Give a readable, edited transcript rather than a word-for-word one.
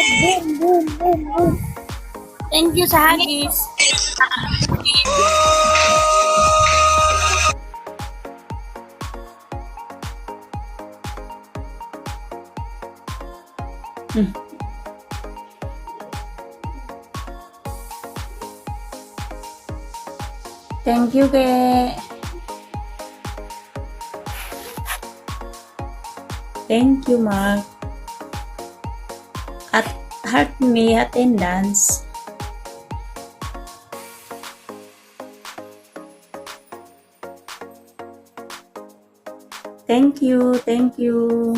Boom, boom, boom, boom. Thank you sa hagis. Thank you, ke. Thank you, Mark. At heart me attendance. Thank you, thank you.